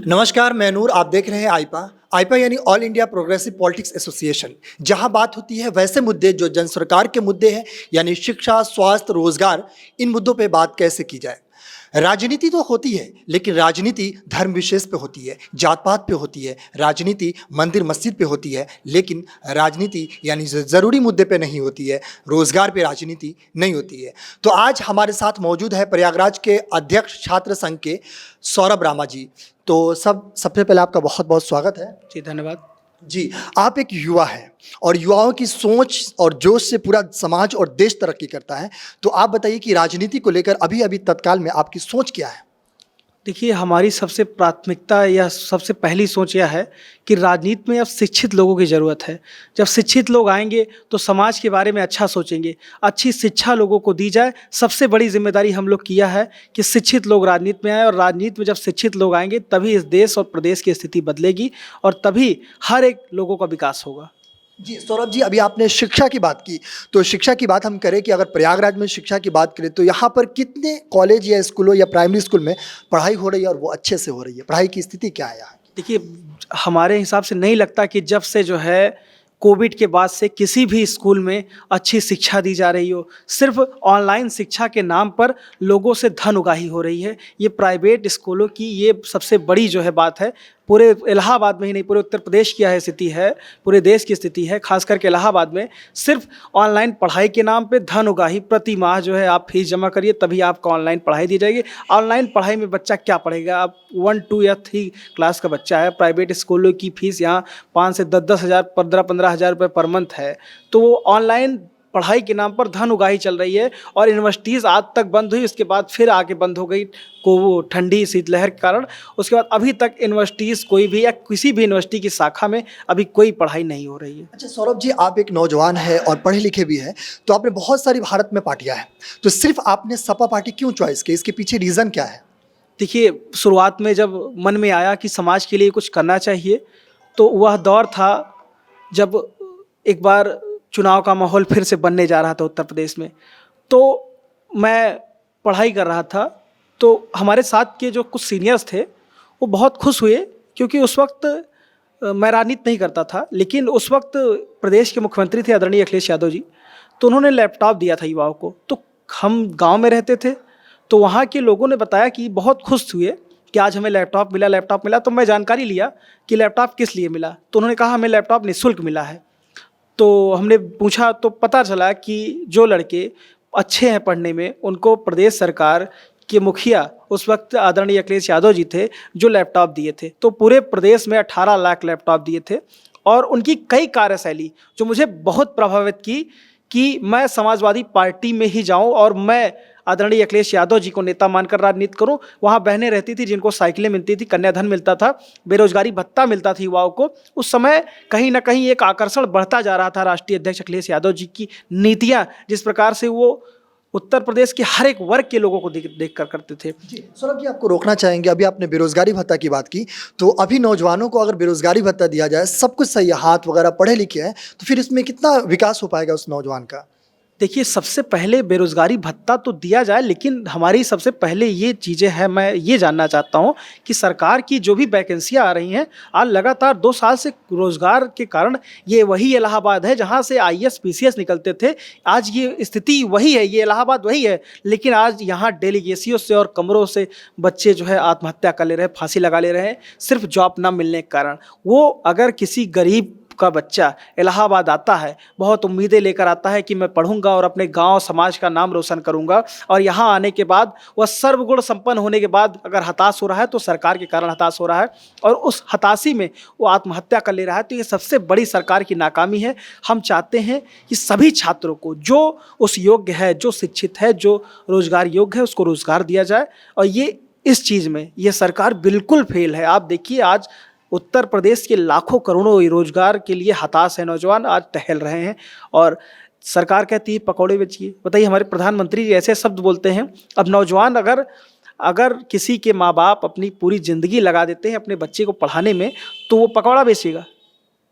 नमस्कार, मैं नूर। आप देख रहे हैं आईपा। आईपा यानी all India progressive politics association, जहां बात होती है वैसे मुद्दे जो जन सरकार के मुद्दे हैं, यानी शिक्षा, स्वास्थ्य, रोजगार। इन मुद्दों पे बात कैसे की जाए। राजनीति तो होती है, लेकिन राजनीति धर्म विशेष पे होती है, जात पात पे होती है, राजनीति मंदिर मस्जिद पे होती है, लेकिन राजनीति यानी ज़रूरी मुद्दे पे नहीं होती है, रोजगार पे राजनीति नहीं होती है। तो आज हमारे साथ मौजूद है प्रयागराज के अध्यक्ष छात्र संघ के सौरभ रामा जी। तो सबसे पहले आपका बहुत बहुत स्वागत है। जी धन्यवाद। जी, आप एक युवा हैं और युवाओं की सोच और जोश से पूरा समाज और देश तरक्की करता है। तो आप बताइए कि राजनीति को लेकर अभी अभी तत्काल में आपकी सोच क्या है? देखिए, हमारी सबसे प्राथमिकता या सबसे पहली सोच यह है कि राजनीति में अब शिक्षित लोगों की ज़रूरत है। जब शिक्षित लोग आएंगे तो समाज के बारे में अच्छा सोचेंगे, अच्छी शिक्षा लोगों को दी जाए। सबसे बड़ी जिम्मेदारी हम लोग किया है कि शिक्षित लोग राजनीति में आए, और राजनीति में जब शिक्षित लोग आएंगे तभी इस देश और प्रदेश की स्थिति बदलेगी और तभी हर एक लोगों का विकास होगा। जी सौरभ जी, अभी आपने शिक्षा की बात की, तो शिक्षा की बात हम करें कि अगर प्रयागराज में शिक्षा की बात करें तो यहाँ पर कितने कॉलेज या स्कूलों या प्राइमरी स्कूल में पढ़ाई हो रही है और वो अच्छे से हो रही है? पढ़ाई की स्थिति क्या है यहाँ? देखिए, हमारे हिसाब से नहीं लगता कि जब से जो है कोविड के बाद से किसी भी स्कूल में अच्छी शिक्षा दी जा रही हो। सिर्फ ऑनलाइन शिक्षा के नाम पर लोगों से धन उगाही हो रही है। ये प्राइवेट स्कूलों की ये सबसे बड़ी जो है बात है। पूरे इलाहाबाद में ही नहीं, पूरे उत्तर प्रदेश की यह स्थिति है, पूरे देश की स्थिति है। खास करके इलाहाबाद में सिर्फ ऑनलाइन पढ़ाई के नाम पे धन उगाही। प्रति माह जो है आप फीस जमा करिए तभी आपको ऑनलाइन पढ़ाई दी जाएगी। ऑनलाइन पढ़ाई में बच्चा क्या पढ़ेगा? आप 1, 2 या 3 क्लास का बच्चा है। प्राइवेट स्कूलों की फीस यहाँ 5 से 10 हज़ार, 15 हज़ार रुपये पर मंथ है। तो ऑनलाइन पढ़ाई के नाम पर धन उगाही चल रही है। और यूनिवर्सिटीज़ आज तक बंद हुई, उसके बाद फिर आके बंद हो गई को ठंडी शीतलहर के कारण। उसके बाद अभी तक यूनिवर्सिटीज़ कोई भी या किसी भी यूनिवर्सिटी की शाखा में अभी कोई पढ़ाई नहीं हो रही है। अच्छा सौरभ जी, आप एक नौजवान हैं और पढ़े लिखे भी हैं, तो आपने बहुत सारी भारत में पार्टियां हैं, तो सिर्फ आपने सपा पार्टी क्यों चॉइस की? इसके पीछे रीज़न क्या है? देखिए, शुरुआत में जब मन में आया कि समाज के लिए कुछ करना चाहिए, तो वह दौर था जब एक बार चुनाव का माहौल फिर से बनने जा रहा था उत्तर प्रदेश में। तो मैं पढ़ाई कर रहा था, तो हमारे साथ के जो कुछ सीनियर्स थे वो बहुत खुश हुए, क्योंकि उस वक्त मैं राजनीति नहीं करता था, लेकिन उस वक्त प्रदेश के मुख्यमंत्री थे आदरणीय अखिलेश यादव जी। तो उन्होंने लैपटॉप दिया था युवाओं को। तो हम गाँव में रहते थे, तो वहाँ के लोगों ने बताया कि बहुत खुश हुए कि आज हमें लैपटॉप मिला। तो मैं जानकारी लिया कि लैपटॉप किस लिए मिला। तो उन्होंने कहा हमें लैपटॉप निःशुल्क मिला है। तो हमने पूछा तो पता चला कि जो लड़के अच्छे हैं पढ़ने में, उनको प्रदेश सरकार के मुखिया उस वक्त आदरणीय अखिलेश यादव जी थे जो लैपटॉप दिए थे। तो पूरे प्रदेश में 18 लाख लैपटॉप दिए थे। और उनकी कई कार्यशैली जो मुझे बहुत प्रभावित की कि मैं समाजवादी पार्टी में ही जाऊं और मैं आदरणीय अखिलेश यादव जी को नेता मानकर राजनीति करूं। वहाँ बहनें रहती थी जिनको साइकिलें मिलती थी, कन्याधन मिलता था, बेरोजगारी भत्ता मिलता था युवाओं को। उस समय कहीं ना कहीं एक आकर्षण बढ़ता जा रहा था राष्ट्रीय अध्यक्ष अखिलेश यादव जी की नीतियाँ, जिस प्रकार से वो उत्तर प्रदेश के हर एक वर्ग के लोगों को देख कर करते थे। जी सौरभ जी, आपको रोकना चाहेंगे। अभी आपने बेरोजगारी भत्ता की बात की, तो अभी नौजवानों को अगर बेरोजगारी भत्ता दिया जाए, सब कुछ सही है, हाथ वगैरह पढ़े लिखे हैं, तो फिर इसमें कितना विकास हो पाएगा उस नौजवान का? देखिए, सबसे पहले बेरोजगारी भत्ता तो दिया जाए, लेकिन हमारी सबसे पहले ये चीज़ें हैं। मैं ये जानना चाहता हूँ कि सरकार की जो भी वैकेंसियाँ आ रही हैं, आज लगातार 2 साल से रोजगार के कारण ये वही इलाहाबाद है जहाँ से IAS PCS निकलते थे। आज ये स्थिति वही है, ये इलाहाबाद वही है, लेकिन आज यहाँ डेलीगेसियों से और कमरों से बच्चे जो है आत्महत्या कर ले रहे हैं, फांसी लगा ले रहे हैं, सिर्फ जॉब ना मिलने के कारण। वो अगर किसी गरीब का बच्चा इलाहाबाद आता है, बहुत उम्मीदें लेकर आता है कि मैं पढ़ूंगा और अपने गांव समाज का नाम रोशन करूंगा, और यहां आने के बाद वह सर्वगुण संपन्न होने के बाद अगर हताश हो रहा है तो सरकार के कारण हताश हो रहा है, और उस हताशी में वो आत्महत्या कर ले रहा है। तो ये सबसे बड़ी सरकार की नाकामी है। हम चाहते हैं कि सभी छात्रों को जो उस योग्य है, जो शिक्षित है, जो रोजगार योग्य है, उसको रोजगार दिया जाए। और ये इस चीज़ में ये सरकार बिल्कुल फेल है। आप देखिए, आज उत्तर प्रदेश के लाखों करोड़ों रोजगार के लिए हताश है नौजवान, आज टहल रहे हैं। और सरकार कहती है पकौड़े बेचिए। बताइए, हमारे प्रधानमंत्री जी ऐसे शब्द बोलते हैं। अब नौजवान अगर किसी के माँ बाप अपनी पूरी ज़िंदगी लगा देते हैं अपने बच्चे को पढ़ाने में, तो वो पकौड़ा बेचेगा।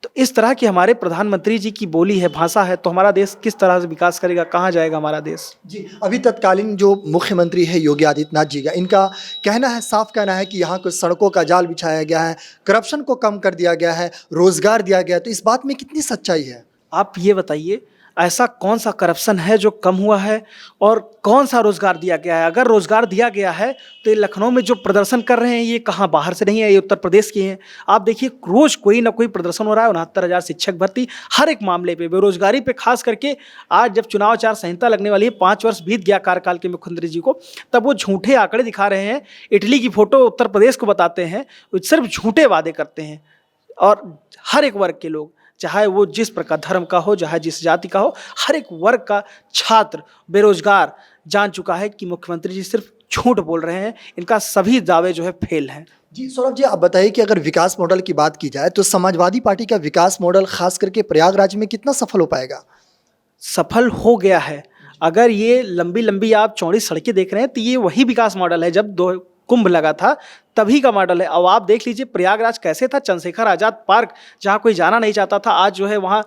तो इस तरह की हमारे प्रधानमंत्री जी की बोली है, भाषा है, तो हमारा देश किस तरह से विकास करेगा, कहाँ जाएगा हमारा देश। जी, अभी तत्कालीन जो मुख्यमंत्री है योगी आदित्यनाथ जी का, इनका कहना है, साफ कहना है कि यहाँ कुछ सड़कों का जाल बिछाया गया है, करप्शन को कम कर दिया गया है, रोजगार दिया गया है, तो इस बात में कितनी सच्चाई है? आप ये बताइए, ऐसा कौन सा करप्शन है जो कम हुआ है और कौन सा रोजगार दिया गया है? अगर रोजगार दिया गया है तो ये लखनऊ में जो प्रदर्शन कर रहे हैं ये कहाँ बाहर से नहीं है, ये उत्तर प्रदेश के हैं। आप देखिए रोज कोई ना कोई प्रदर्शन हो रहा है। 69,000 शिक्षक भर्ती, हर एक मामले पे, बेरोजगारी पे खास करके। आज जब चुनाव आचार संहिता लगने वाली है, 5 वर्ष बीत गया कार्यकाल के मुख्यमंत्री जी को, तब वो झूठे आंकड़े दिखा रहे हैं, इटली की फोटो उत्तर प्रदेश को बताते हैं, सिर्फ झूठे वादे करते हैं। और हर एक वर्ग के लोग, चाहे वो जिस प्रकार धर्म का हो, चाहे जिस जाति का हो, हर एक वर्ग का छात्र, बेरोजगार जान चुका है कि मुख्यमंत्री जी सिर्फ झूठ बोल रहे हैं। इनका सभी दावे जो है फेल हैं। जी सौरभ जी, आप बताइए कि अगर विकास मॉडल की बात की जाए तो समाजवादी पार्टी का विकास मॉडल खास करके प्रयागराज में कितना सफल हो पाएगा? सफल हो गया है। अगर ये लंबी लंबी आप चौड़ी सड़कें देख रहे हैं तो ये वही विकास मॉडल है जब 2 कुंभ लगा था तभी का मॉडल है। अब आप देख लीजिए प्रयागराज कैसे था, चंद्रशेखर आज़ाद पार्क जहाँ कोई जाना नहीं चाहता था, आज जो है वहाँ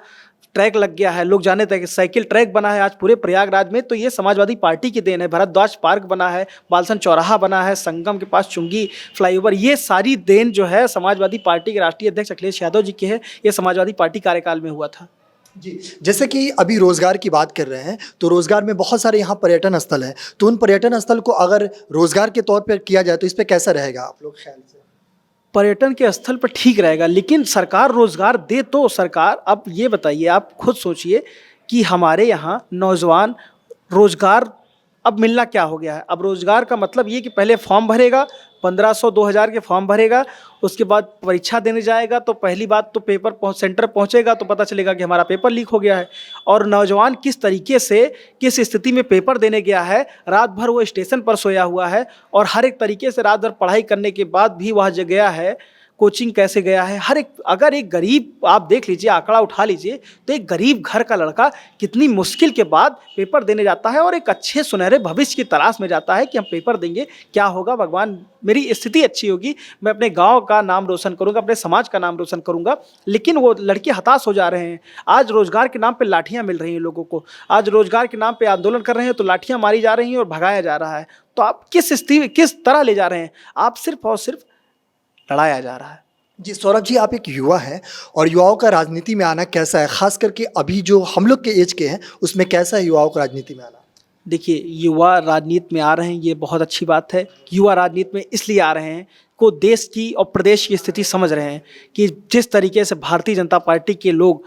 ट्रैक लग गया है, लोग जाने तक, साइकिल ट्रैक बना है आज पूरे प्रयागराज में। तो ये समाजवादी पार्टी की देन है। भरद्वाज पार्क बना है, बालसन चौराहा बना है, संगम के पास चुंगी फ्लाईओवर, ये सारी देन जो है समाजवादी पार्टी के राष्ट्रीय अध्यक्ष अखिलेश यादव जी की है। ये समाजवादी पार्टी कार्यकाल में हुआ था। जी, जैसे कि अभी रोजगार की बात कर रहे हैं तो रोजगार में बहुत सारे यहाँ पर्यटन स्थल हैं, तो उन पर्यटन स्थल को अगर रोजगार के तौर पर किया जाए तो इस पे कैसा रहेगा आप लोग ख्याल से? पर्यटन के स्थल पर ठीक रहेगा, लेकिन सरकार रोजगार दे तो सरकार। अब ये बताइए, आप खुद सोचिए कि हमारे यहाँ नौजवान रोजगार अब मिलना क्या हो गया है। अब रोजगार का मतलब ये कि पहले फॉर्म भरेगा, 1500 2000 के फॉर्म भरेगा, उसके बाद परीक्षा देने जाएगा तो पहली बात तो पेपर सेंटर पहुंचेगा तो पता चलेगा कि हमारा पेपर लीक हो गया है। और नौजवान किस तरीके से, किस स्थिति में पेपर देने गया है, रात भर वो स्टेशन पर सोया हुआ है और हर एक तरीके से रात भर पढ़ाई करने के बाद भी वह जो गया है, कोचिंग कैसे गया है, हर एक। अगर एक गरीब, आप देख लीजिए, आंकड़ा उठा लीजिए, तो एक गरीब घर का लड़का कितनी मुश्किल के बाद पेपर देने जाता है और एक अच्छे सुनहरे भविष्य की तलाश में जाता है कि हम पेपर देंगे, क्या होगा, भगवान मेरी स्थिति अच्छी होगी, मैं अपने गांव का नाम रोशन करूंगा, अपने समाज का नाम रोशन करूंगा। लेकिन वो लड़के हताश हो जा रहे हैं। आज रोजगार के नाम पे लाठियां मिल रही हैं लोगों को, आज रोजगार के नाम पे आंदोलन कर रहे हैं तो लाठियां मारी जा रही हैं और भगाया जा रहा है। तो आप किस स्थिति, किस तरह ले जा रहे हैं? आप सिर्फ और सिर्फ लड़ाया जा रहा है। जी सौरभ जी, आप एक युवा हैं और युवाओं का राजनीति में आना कैसा है, खास करके अभी जो हम लोग के एज के हैं उसमें कैसा है युवाओं का राजनीति में आना? देखिए, युवा राजनीति में आ रहे हैं, ये बहुत अच्छी बात है। युवा राजनीति में इसलिए आ रहे हैं को देश की और प्रदेश की स्थिति समझ रहे हैं कि जिस तरीके से भारतीय जनता पार्टी के लोग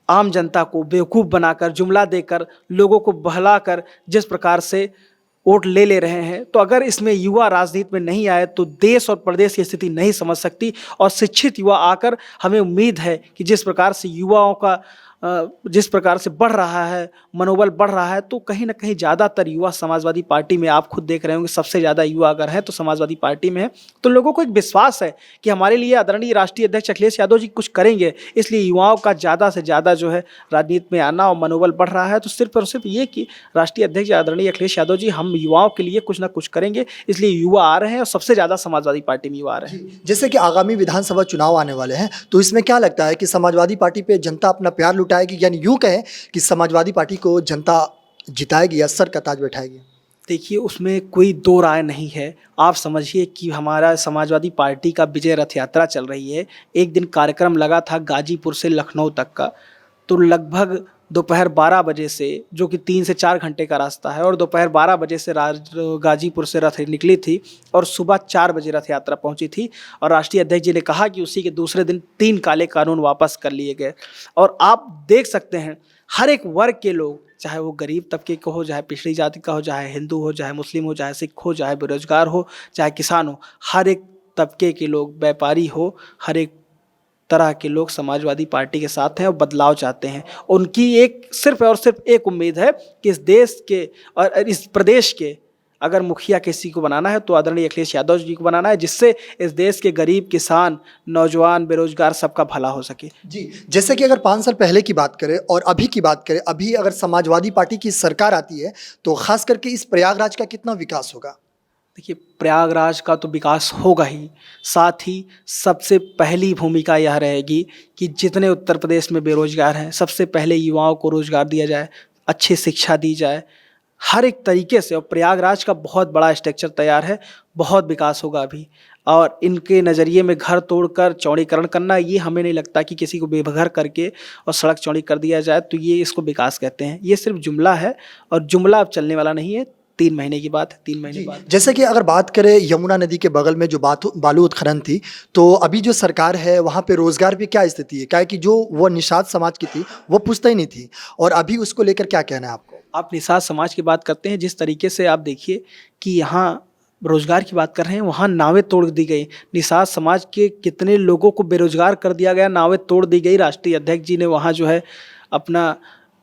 आम जनता को बेवकूफ़ बनाकर, जुमला देकर, लोगों को बहलाकर जिस प्रकार से वोट ले रहे हैं, तो अगर इसमें युवा राजनीति में नहीं आए तो देश और प्रदेश की स्थिति नहीं समझ सकती। और शिक्षित युवा आकर, हमें उम्मीद है कि जिस प्रकार से युवाओं का जिस प्रकार से बढ़ रहा है, मनोबल बढ़ रहा है, तो कहीं ना कहीं ज़्यादातर युवा समाजवादी पार्टी में, आप खुद देख रहे होंगे सबसे ज़्यादा युवा अगर हैं तो समाजवादी पार्टी में है। तो लोगों को एक विश्वास है कि हमारे लिए आदरणीय राष्ट्रीय अध्यक्ष अखिलेश यादव जी कुछ करेंगे, इसलिए युवाओं का ज़्यादा से ज़्यादा जो है राजनीति में आना और मनोबल बढ़ रहा है। तो सिर्फ और सिर्फ ये कि राष्ट्रीय अध्यक्ष आदरणीय अखिलेश यादव जी, हम युवाओं के लिए कुछ ना कुछ करेंगे, इसलिए युवा आ रहे हैं और सबसे ज़्यादा समाजवादी पार्टी में युवा आ रहे हैं। जैसे कि आगामी विधानसभा चुनाव आने वाले हैं, तो इसमें क्या लगता है कि समाजवादी पार्टी पे जनता अपना प्यार लुटाएगी, यानी यूँ कहें कि समाजवादी पार्टी को जनता जिताएगी या सर का ताज बैठाएगी? देखिए, उसमें कोई दो राय नहीं है। आप समझिए कि हमारा समाजवादी पार्टी का विजय रथ यात्रा चल रही है। एक दिन कार्यक्रम लगा था गाजीपुर से लखनऊ तक का, तो लगभग दोपहर 12 बजे से, जो कि 3 से 4 घंटे का रास्ता है, और दोपहर 12 बजे से गाजीपुर से रथ निकली थी और सुबह 4 बजे रथ यात्रा पहुंची थी। और राष्ट्रीय अध्यक्ष जी ने कहा कि उसी के दूसरे दिन 3 काले कानून वापस कर लिए गए। और आप देख सकते हैं हर एक वर्ग के लोग, चाहे वो गरीब तबके का हो, चाहे पिछड़ी जाति का हो, चाहे हिंदू हो, चाहे मुस्लिम हो, चाहे सिख हो, चाहे बेरोजगार हो, चाहे किसान हो, हर एक तबके के लोग, व्यापारी हो, हर एक तरह के लोग समाजवादी पार्टी के साथ हैं और बदलाव चाहते हैं। उनकी एक सिर्फ और सिर्फ एक उम्मीद है कि इस देश के और इस प्रदेश के अगर मुखिया किसी को बनाना है तो आदरणीय अखिलेश यादव जी को बनाना है, जिससे इस देश के गरीब, किसान, नौजवान, बेरोजगार सबका भला हो सके। जी, जैसे कि अगर 5 साल पहले की बात करें और अभी की बात करें, अभी अगर समाजवादी पार्टी की सरकार आती है तो खास करके इस प्रयागराज का कितना विकास होगा? देखिए, प्रयागराज का तो विकास होगा ही, साथ ही सबसे पहली भूमिका यह रहेगी कि जितने उत्तर प्रदेश में बेरोजगार हैं, सबसे पहले युवाओं को रोजगार दिया जाए, अच्छी शिक्षा दी जाए, हर एक तरीके से। और प्रयागराज का बहुत बड़ा स्ट्रक्चर तैयार है, बहुत विकास होगा अभी। और इनके नज़रिए में घर तोड़कर चौड़ीकरण करना, ये हमें नहीं लगता कि किसी को बेघर करके और सड़क चौड़ी कर दिया जाए तो ये इसको विकास कहते हैं। ये सिर्फ जुमला है, और जुमला अब चलने वाला नहीं है। 3 महीने की बात है, 3 महीने जी, बाद। जैसे कि अगर बात करें यमुना नदी के बगल में जो बालू उत्खनन थी, तो अभी जो सरकार है वहाँ पे रोजगार की क्या स्थिति है? क्या है कि जो वो निषाद समाज की थी वो पुश्तैनी नहीं थी, और अभी उसको लेकर क्या कहना है आपको? आप निषाद समाज की बात करते हैं, जिस तरीके से आप देखिए कि यहाँ रोजगार की बात कर रहे हैं, वहाँ नावें तोड़ दी गई। निषाद समाज के कितने लोगों को बेरोजगार कर दिया गया, नावें तोड़ दी गई। राष्ट्रीय अध्यक्ष जी ने वहाँ जो है अपना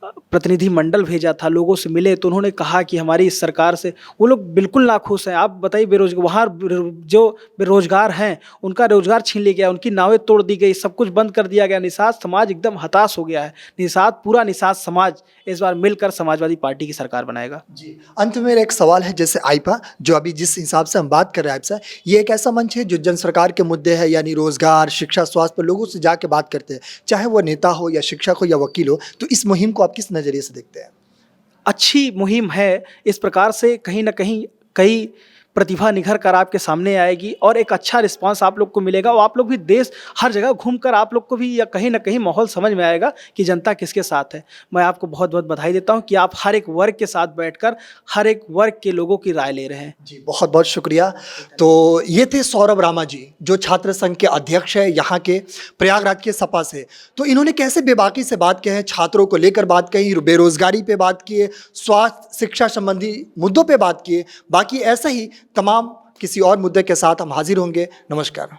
प्रतिनिधि मंडल भेजा था, लोगों से मिले तो उन्होंने कहा कि हमारी इस सरकार से वो लोग बिल्कुल नाखुश हैं। आप बताइए, बेरोजगार वहाँ जो बेरोजगार हैं उनका रोजगार छीन लिया गया, उनकी नावें तोड़ दी गई, सब कुछ बंद कर दिया गया। निषाद समाज एकदम हताश हो गया है। पूरा निषाद समाज इस बार मिलकर समाजवादी पार्टी की सरकार बनाएगा। जी, अंत में मेरा एक सवाल है, जैसे आईपा जो अभी जिस हिसाब से हम बात कर रहे हैं आपसे, ये एक ऐसा मंच है जो जन सरकार के मुद्दे है, यानी रोजगार, शिक्षा, स्वास्थ्य पर लोगों से जाके बात करते हैं, चाहे वो नेता हो या शिक्षक हो या वकील हो। तो इस मुहिम को आप किस नज़रिए से देखते हैं? अच्छी मुहिम है। इस प्रकार से कहीं न कहीं कई प्रतिभा निखर कर आपके सामने आएगी और एक अच्छा रिस्पांस आप लोग को मिलेगा, और आप लोग भी देश हर जगह घूमकर आप लोग को भी या कहीं न कहीं माहौल समझ में आएगा कि जनता किसके साथ है। मैं आपको बहुत-बहुत बधाई देता हूँ कि आप हर एक वर्ग के साथ बैठकर हर एक वर्ग के लोगों की राय ले रहे हैं। जी, बहुत-बहुत शुक्रिया। तो ये थे सौरभ रामा जी, जो छात्र संघ के अध्यक्ष हैं यहाँ के प्रयागराज के सपा से। तो इन्होंने कैसे बेबाकी से बात की है, छात्रों को लेकर बात कही, बेरोजगारी पे बात की है, स्वास्थ्य, शिक्षा संबंधी मुद्दों पे बात की है। बाकी ऐसा ही तमाम किसी और मुद्दे के साथ हम हाजिर होंगे। नमस्कार।